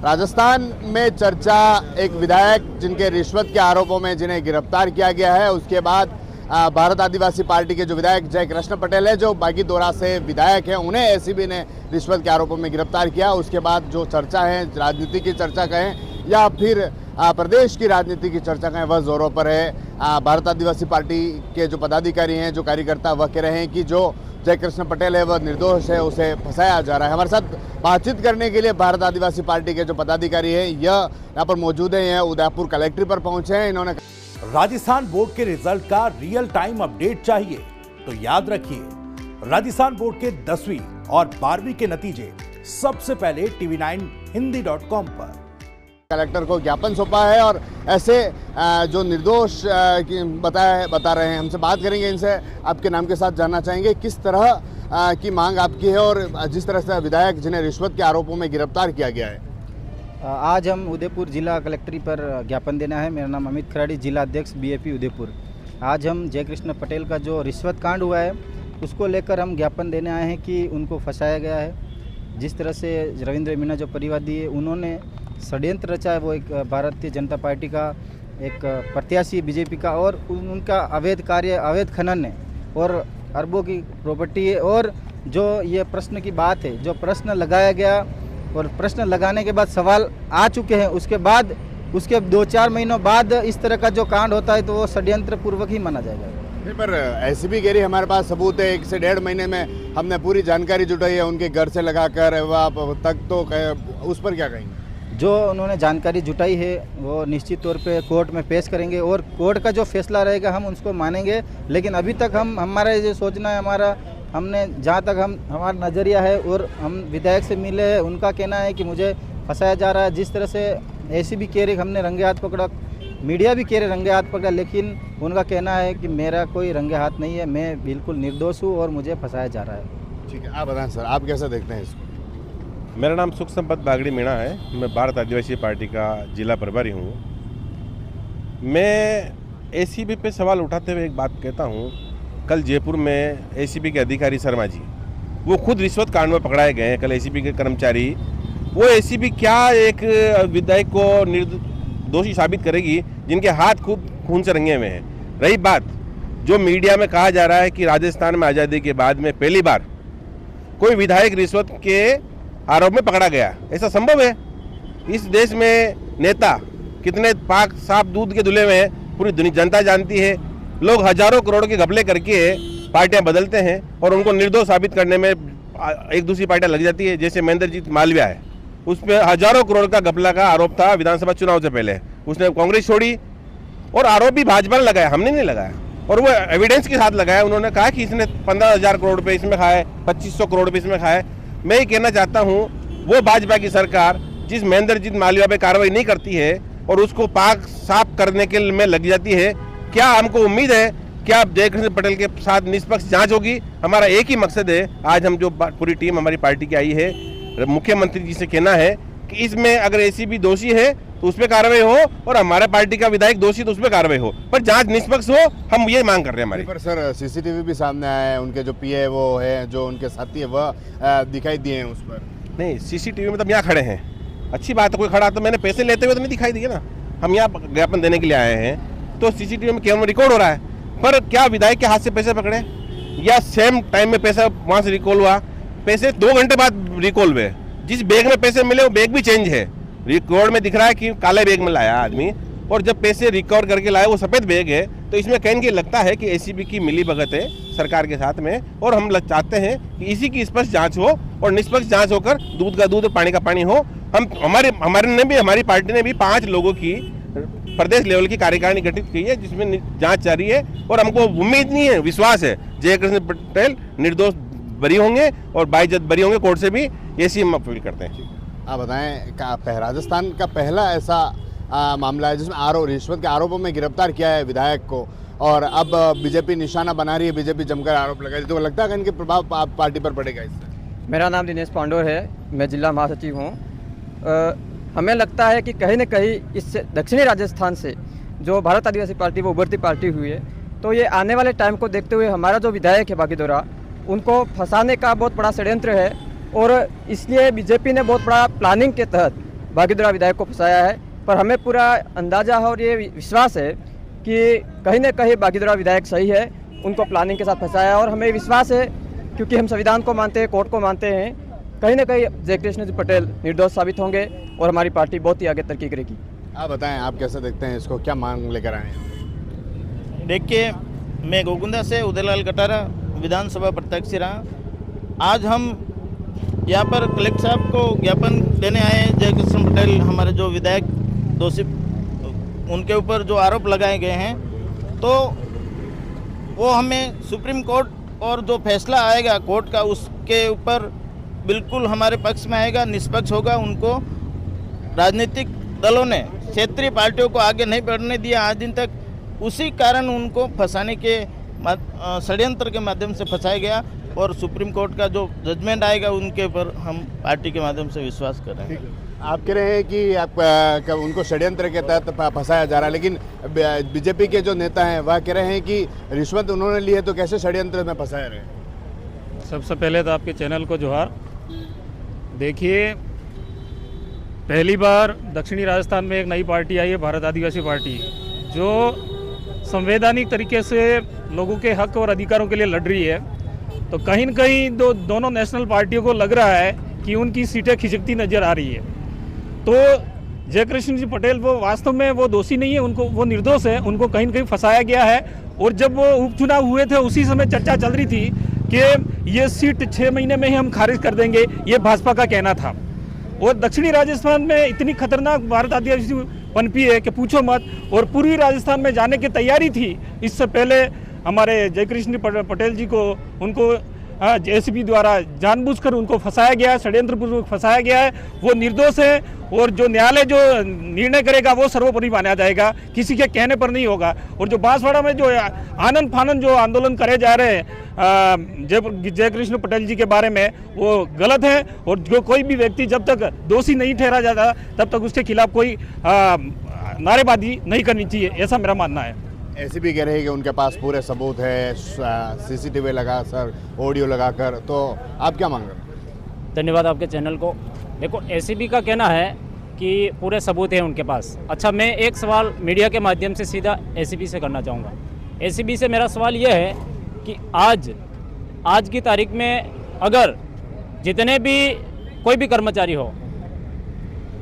राजस्थान में चर्चा एक विधायक जिनके रिश्वत के आरोपों में जिन्हें गिरफ्तार किया गया है, उसके बाद भारत आदिवासी पार्टी के जो विधायक जय कृष्ण पटेल है, जो बागीदोरा से विधायक हैं, उन्हें एसीबी ने रिश्वत के आरोपों में गिरफ्तार किया। उसके बाद जो चर्चा है, राजनीति की चर्चा कहें या फिर प्रदेश की राजनीति की चर्चा कहें, वह जोरों पर है। भारत आदिवासी पार्टी के जो पदाधिकारी हैं, जो कार्यकर्ता, वह कह रहे हैं कि जो जय कृष्ण पटेल है वह निर्दोष है, उसे फंसाया जा रहा है। हमारे साथ बातचीत करने के लिए भारत आदिवासी पार्टी के जो पदाधिकारी हैं, यह यहाँ पर मौजूद हैं, उदयपुर कलेक्ट्रेट पर पहुंचे हैं। इन्होंने राजस्थान बोर्ड के रिजल्ट का रियल टाइम अपडेट चाहिए तो याद रखिए, राजस्थान बोर्ड के 10वीं और 12वीं के नतीजे सबसे पहले tv9hindi.com पर। कलेक्टर को ज्ञापन सौंपा है और ऐसे जो निर्दोष बता रहे हैं। हमसे बात करेंगे, इनसे आपके नाम के साथ जानना चाहेंगे किस तरह की मांग आपकी है और जिस तरह से विधायक जिन्हें रिश्वत के आरोपों में गिरफ्तार किया गया है। आज हम उदयपुर जिला कलेक्ट्रेट पर ज्ञापन देना है। मेरा नाम अमित खराड़ी, जिला अध्यक्ष बीएपी उदयपुर। आज हम जय कृष्ण पटेल का जो रिश्वत कांड हुआ है उसको लेकर हम ज्ञापन देने आए हैं कि उनको फंसाया गया है। जिस तरह से रविंद्र मीना जो परिवादी है, उन्होंने षड्यंत्र रचा है। वो एक भारतीय जनता पार्टी का एक प्रत्याशी बीजेपी का, और उनका अवैध कार्य, अवैध खनन है और अरबों की प्रॉपर्टी है। और जो ये प्रश्न की बात है, जो प्रश्न लगाया गया और प्रश्न लगाने के बाद सवाल आ चुके हैं, उसके बाद उसके 2-4 महीनों बाद इस तरह का जो कांड होता है तो वो षड्यंत्र पूर्वक ही माना जाएगा। नहीं, पर एसीबी कह रही हमारे पास सबूत है, 1 से 1.5 महीने में हमने पूरी जानकारी जुटाई है उनके घर से लगाकर तक, तो उस पर क्या कहेंगे? जो उन्होंने जानकारी जुटाई है वो निश्चित तौर पे कोर्ट में पेश करेंगे और कोर्ट का जो फैसला रहेगा हम उसको मानेंगे। लेकिन अभी तक हमारा जो सोचना है, हमने जहाँ तक हमारा नज़रिया है और हम विधायक से मिले हैं, उनका कहना है कि मुझे फंसाया जा रहा है। जिस तरह से एसीबी कह रही हमने रंगे हाथ पकड़ा, मीडिया भी कह रहे रंगे हाथ पकड़ा, लेकिन उनका कहना है कि मेरा कोई रंगे हाथ नहीं है, मैं बिल्कुल निर्दोष हूँ और मुझे फंसाया जा रहा है। ठीक है, आप बताएं सर, आप कैसा देखते हैं इसको? मेरा नाम सुख संपत बागड़ी मीणा है। मैं भारत आदिवासी पार्टी का जिला प्रभारी हूँ। मैं एसीबी पे सवाल उठाते हुए एक बात कहता हूँ। कल जयपुर में एसीबी के अधिकारी शर्मा जी, वो खुद रिश्वत कांड में पकड़ाए गए हैं। कल एसीबी के कर्मचारी, वो एसीबी क्या एक विधायक को निर्दोषी साबित करेगी जिनके हाथ खुद खून से रंगे हुए हैं। रही बात जो मीडिया में कहा जा रहा है कि राजस्थान में आज़ादी के बाद में पहली बार कोई विधायक रिश्वत के आरोप में पकड़ा गया, ऐसा संभव है? इस देश में नेता कितने पाक साफ दूध के धुले हुए हैं, पूरी दुनिया जनता जानती है। लोग हजारों करोड़ के घपले करके पार्टियां बदलते हैं और उनको निर्दोष साबित करने में एक दूसरी पार्टियां लग जाती है। जैसे महेंद्रजीत मालविया है, उस पर हजारों करोड़ का घपला का आरोप था विधानसभा चुनाव से पहले। उसने कांग्रेस छोड़ी और आरोप भी भाजपा ने लगाया, हमने नहीं लगाया, और वो एविडेंस के साथ लगाया। उन्होंने कहा कि इसने 15,000 करोड़ रुपये इसमें खाए, 2500 करोड़ रुपये इसमें खाए। मैं ये कहना चाहता हूँ, वो भाजपा की सरकार जिस महेंद्रजीत मालविया पे कार्रवाई नहीं करती है और उसको पाक साफ करने के में लग जाती है, क्या हमको उम्मीद है क्या जय कृष्ण पटेल के साथ निष्पक्ष जांच होगी? हमारा एक ही मकसद है। आज हम जो पूरी टीम हमारी पार्टी की आई है, मुख्यमंत्री जी से कहना है कि इसमें अगर एसीबी दोषी है तो उस पर कार्रवाई हो और हमारे पार्टी का विधायक दोषी तो उस पर कार्रवाई हो, पर जांच निष्पक्ष हो। हम ये मांग कर रहे हैं हमारी। पर सर सीसीटीवी भी सामने आया है, उनके जो पीए वो है, जो उनके साथी है, वह दिखाई दिए हैं उस पर। नहीं, सीसीटीवी में तो हम यहाँ खड़े हैं, अच्छी बात है। कोई खड़ा तो मैंने पैसे लेते हुए तो नहीं दिखाई दिए ना। हम यहाँ ज्ञापन देने के लिए आए हैं, तो सीसीटीवी में कैमरा रिकॉर्ड हो रहा है। पर क्या विधायक के हाथ से पैसे पकड़े या सेम टाइम में पैसा वहाँ से रिकॉल हुआ? पैसे 2 घंटे बाद रिकॉल हुए। जिस बैग में पैसे मिले वो बैग भी चेंज है। रिकॉर्ड में दिख रहा है कि काले बैग में लाया आदमी, और जब पैसे रिकवर करके लाया वो सफ़ेद बैग है। तो इसमें कहने की लगता है कि एसीबी की मिली भगत है सरकार के साथ में, और हम चाहते हैं कि इसी की स्पष्ट जांच हो और निष्पक्ष जांच होकर दूध का दूध और पानी का पानी हो। हम हमारी पार्टी ने भी 5 लोगों की प्रदेश लेवल की कार्यकारिणी गठित की है, जिसमें जांच जारी है, और हमको उम्मीद नहीं है, विश्वास है जय कृष्ण पटेल निर्दोष बरी होंगे और बाइज्जत बरी होंगे कोर्ट से भी। ऐसी हम अपील करते हैं। आप बताएं, राजस्थान का पहला ऐसा मामला है जिसमें रिश्वत के आरोपों में गिरफ्तार किया है विधायक को, और अब बीजेपी निशाना बना रही है, बीजेपी जमकर आरोप लगा रही है। तो लगता है कि इनके प्रभाव पार्टी पर पड़ेगा इससे? मेरा नाम दिनेश पांडोर है, मैं जिला महासचिव हूँ। हमें लगता है कि कहीं न कहीं इस दक्षिणी राजस्थान से जो भारत आदिवासी पार्टी वो उभरती पार्टी हुई है, तो ये आने वाले टाइम को देखते हुए हमारा जो विधायक है बागीदोरा, उनको फंसाने का बहुत बड़ा षड्यंत्र है। और इसलिए बीजेपी ने बहुत बड़ा प्लानिंग के तहत बागीदोरा विधायक को फंसाया है, पर हमें पूरा अंदाजा है और ये विश्वास है कि कहीं न कहीं बागीदोरा विधायक सही है, उनको प्लानिंग के साथ फंसाया है। और हमें विश्वास है, क्योंकि हम संविधान को मानते हैं, कोर्ट को मानते हैं, कहीं ना कहीं जयकृष्ण पटेल निर्दोष साबित होंगे और हमारी पार्टी बहुत ही आगे तरक्की करेगी। आप बताएं, आप कैसे देखते हैं इसको, क्या मांग लेकर आए हैं? देखिए, मैं गोकुंदा से उदयलाल कटारा विधानसभा प्रत्याशी रहा। आज हम यहाँ पर कलेक्टर साहब को ज्ञापन देने आए हैं। जयकृष्ण पटेल हमारे जो विधायक दोषी, उनके ऊपर जो आरोप लगाए गए हैं, तो वो हमें सुप्रीम कोर्ट और जो फैसला आएगा कोर्ट का, उसके ऊपर बिल्कुल हमारे पक्ष में आएगा, निष्पक्ष होगा। उनको राजनीतिक दलों ने, क्षेत्रीय पार्टियों को आगे नहीं बढ़ने दिया आज दिन तक, उसी कारण उनको फंसाने के षड्यंत्र के माध्यम से फंसाया गया। और सुप्रीम कोर्ट का जो जजमेंट आएगा उनके ऊपर हम पार्टी के माध्यम से विश्वास कर रहे हैं। आप कह रहे हैं कि आप उनको षड्यंत्र के तहत फंसाया जा रहा है, लेकिन बीजेपी के जो नेता हैं वह कह रहे हैं कि रिश्वत उन्होंने ली है, तो कैसे षड्यंत्र में फंसाया रहे? सबसे पहले तो आपके चैनल को जोहार। देखिए, पहली बार दक्षिणी राजस्थान में एक नई पार्टी आई है, भारत आदिवासी पार्टी, जो संवैधानिक तरीके से लोगों के हक और अधिकारों के लिए लड़ रही है। तो कहीं न कहीं दोनों नेशनल पार्टियों को लग रहा है कि उनकी सीटें खिसकती नजर आ रही है। तो जयकृष्ण जी पटेल वो वास्तव में वो दोषी नहीं है, उनको वो निर्दोष है, उनको कहीं न कहीं फंसाया गया है। और जब वो उपचुनाव हुए थे उसी समय चर्चा चल रही थी कि ये सीट 6 महीने में ही हम खारिज कर देंगे, ये भाजपा का कहना था। और दक्षिणी राजस्थान में इतनी खतरनाक भारत आदिवासी पनपी है कि पूछो मत। और पूर्वी राजस्थान में जाने की तैयारी थी। इससे पहले हमारे जयकृष्ण पटेल जी को, उनको एसीबी द्वारा जानबूझकर उनको फंसाया गया है, षड्यंत्रपूर्वक फंसाया गया है। वो निर्दोष है और जो न्यायालय जो निर्णय करेगा वो सर्वोपरि माना जाएगा, किसी के कहने पर नहीं होगा। और जो बांसवाड़ा में जो आनंद फानंद जो आंदोलन करे जा रहे हैं जयकृष्ण पटेल जी के बारे में, वो गलत है। और जो कोई भी व्यक्ति जब तक दोषी नहीं ठहरा जाता तब तक उसके खिलाफ कोई नारेबाजी नहीं करनी चाहिए, ऐसा मेरा मानना है। एसीबी कह रही है कि उनके पास पूरे सबूत है, सीसीटीवी लगा सर, ऑडियो लगाकर, तो आप क्या मांग रहे हैं? धन्यवाद आपके चैनल को। देखो, एसीबी का कहना है कि पूरे सबूत हैं उनके पास। अच्छा, मैं एक सवाल मीडिया के माध्यम से सीधा एसीबी से करना चाहूँगा। एसीबी से मेरा सवाल यह है कि आज की तारीख में अगर जितने भी कोई भी कर्मचारी हो,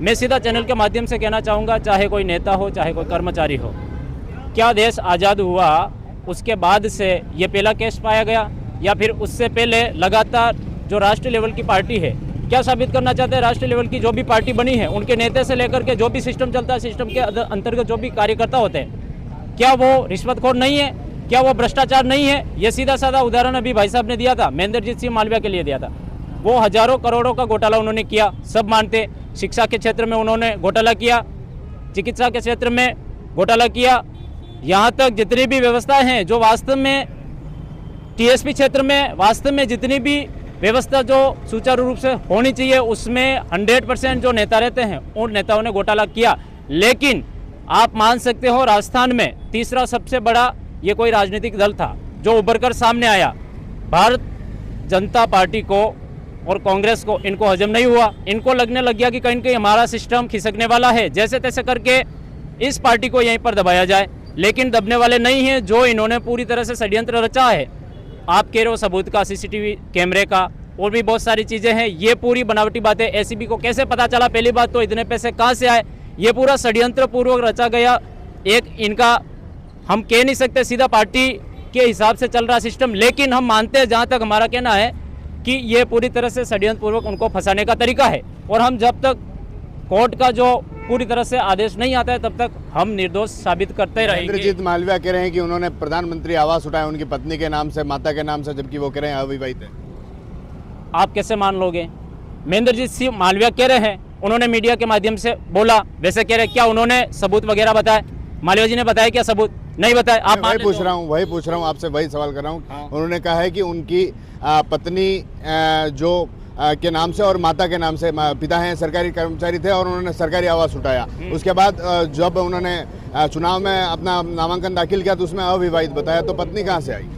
मैं सीधा चैनल के माध्यम से कहना चाहूँगा, चाहे कोई नेता हो चाहे कोई कर्मचारी हो, क्या देश आज़ाद हुआ उसके बाद से ये पहला केस पाया गया या फिर उससे पहले लगातार जो राष्ट्रीय लेवल की पार्टी है, क्या साबित करना चाहते हैं? राष्ट्रीय लेवल की जो भी पार्टी बनी है, उनके नेता से लेकर के जो भी सिस्टम चलता है, सिस्टम के अंतर्गत जो भी कार्यकर्ता होते हैं, क्या वो रिश्वतखोर नहीं है? क्या वो भ्रष्टाचार नहीं है? ये सीधा साधा उदाहरण अभी भाई साहब ने दिया था, महेंद्रजीत सिंह मालविया के लिए दिया था। वो हजारों करोड़ों का घोटाला उन्होंने किया, सब मानते। शिक्षा के क्षेत्र में उन्होंने घोटाला किया, चिकित्सा के क्षेत्र में घोटाला किया, यहाँ तक जितनी भी व्यवस्थाएं हैं जो वास्तव में टीएसपी क्षेत्र में वास्तव में जितनी भी व्यवस्था जो सुचारू रूप से होनी चाहिए, उसमें 100% जो नेता रहते हैं उन नेताओं ने घोटाला किया। लेकिन आप मान सकते हो, राजस्थान में तीसरा सबसे बड़ा ये कोई राजनीतिक दल था जो उभर कर सामने आया। भारत जनता पार्टी को और कांग्रेस को इनको हजम नहीं हुआ। इनको लगने लग गया कि कहीं कहीं हमारा सिस्टम खिसकने वाला है, जैसे तैसे करके इस पार्टी को यहीं पर दबाया जाए। लेकिन दबने वाले नहीं हैं, जो इन्होंने पूरी तरह से षड्यंत्र रचा है। आप कह रहे हो सबूत का, सीसीटीवी कैमरे का, और भी बहुत सारी चीज़ें हैं, ये पूरी बनावटी बातें। एसीबी को कैसे पता चला? पहली बात तो इतने पैसे कहाँ से आए? ये पूरा षड्यंत्र पूर्वक रचा गया एक इनका, हम कह नहीं सकते सीधा पार्टी के हिसाब से चल रहा सिस्टम, लेकिन हम मानते हैं, जहाँ तक हमारा कहना है, कि ये पूरी तरह से षड्यंत्र पूर्वक उनको फंसाने का तरीका है। और हम जब तक कोर्ट का जो पूरी तरह से आदेश नहीं आता है तब तक हम निर्दोष साबित करते रहेंगे। महेंद्रजीत मालविया कह रहे हैं कि उन्होंने प्रधानमंत्री आवास उठाया उनकी पत्नी के नाम से, माता के नाम से, जबकि वो कह रहे हैं अविवाहित है। आप कैसे मान लोगे? महेंद्रजीत सिंह मालविया कह रहे हैं, उन्होंने मीडिया के माध्यम से बोला, वैसे कह रहे, क्या उन्होंने सबूत वगैरह बताए? मालविया जी ने बताया क्या सबूत? नहीं बताए। आप वही पूछ रहा हूँ आपसे, वही सवाल कर रहा हूँ। हाँ। उन्होंने कहा है कि उनकी पत्नी जो के नाम से और माता के नाम से, पिता हैं सरकारी कर्मचारी थे और उन्होंने सरकारी आवास उठाया। उसके बाद जब उन्होंने चुनाव में अपना नामांकन दाखिल किया तो उसमें अविवाहित बताया, तो पत्नी कहाँ से आई?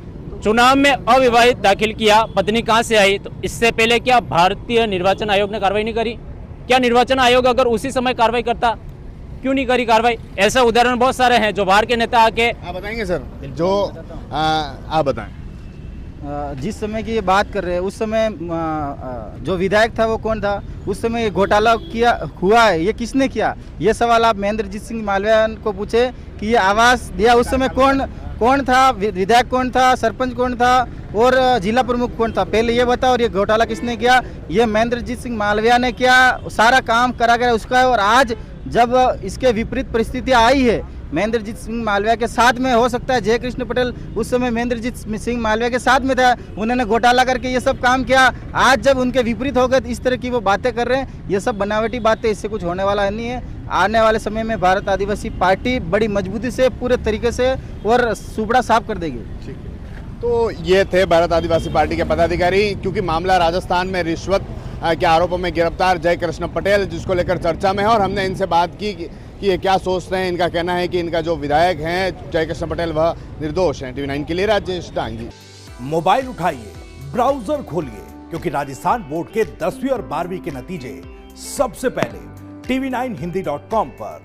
चुनाव में अविवाहित दाखिल किया, पत्नी कहाँ से आई? तो इससे पहले क्या भारतीय निर्वाचन आयोग ने कार्रवाई नहीं करी? क्या निर्वाचन आयोग अगर उसी समय कार्रवाई करता, क्यों नहीं करी कार्रवाई? ऐसे उदाहरण बहुत सारे हैं जो बाहर के नेता आके। आप बताएंगे सर, जो आप बताएं। जिस समय की ये बात कर रहे हैं उस समय जो विधायक था वो कौन था? उस समय ये घोटाला किया हुआ है, ये किसने किया? ये सवाल आप महेंद्रजीत सिंह मालविया को पूछे कि ये आवास दिया उस समय कौन था, विधायक कौन था, सरपंच कौन था और जिला प्रमुख कौन था? पहले ये बताओ। और ये घोटाला किसने किया? ये महेंद्रजीत सिंह मालविया ने किया। सारा काम करा गया उसका है। और आज जब इसके विपरीत परिस्थितियाँ आई है महेंद्रजीत सिंह मालविया के साथ में, हो सकता है जयकृष्ण पटेल उस समय महेंद्रजीत सिंह मालविया के साथ में था, उन्होंने घोटाला करके ये सब काम किया। आज जब उनके विपरीत हो गए तो इस तरह की वो बातें कर रहे हैं, ये सब बनावटी बातें, इससे कुछ होने वाला नहीं है। आने वाले समय में भारत आदिवासी पार्टी बड़ी मजबूती से पूरे तरीके से और सुबड़ा साफ कर देगी। ठीक है, तो ये थे भारत आदिवासी पार्टी के पदाधिकारी। क्योंकि मामला राजस्थान में रिश्वत के आरोपों में गिरफ्तार जयकृष्ण पटेल, जिसको लेकर चर्चा में है, और हमने इनसे बात की कि ये क्या सोचते हैं। इनका कहना है कि इनका जो विधायक हैं जयकृष्ण पटेल वह निर्दोष हैं। टीवी 9 के लिए राजेश डांगी। मोबाइल उठाइए, ब्राउजर खोलिए, क्योंकि राजस्थान बोर्ड के 10वीं और 12वीं के नतीजे सबसे पहले tv9hindi.com पर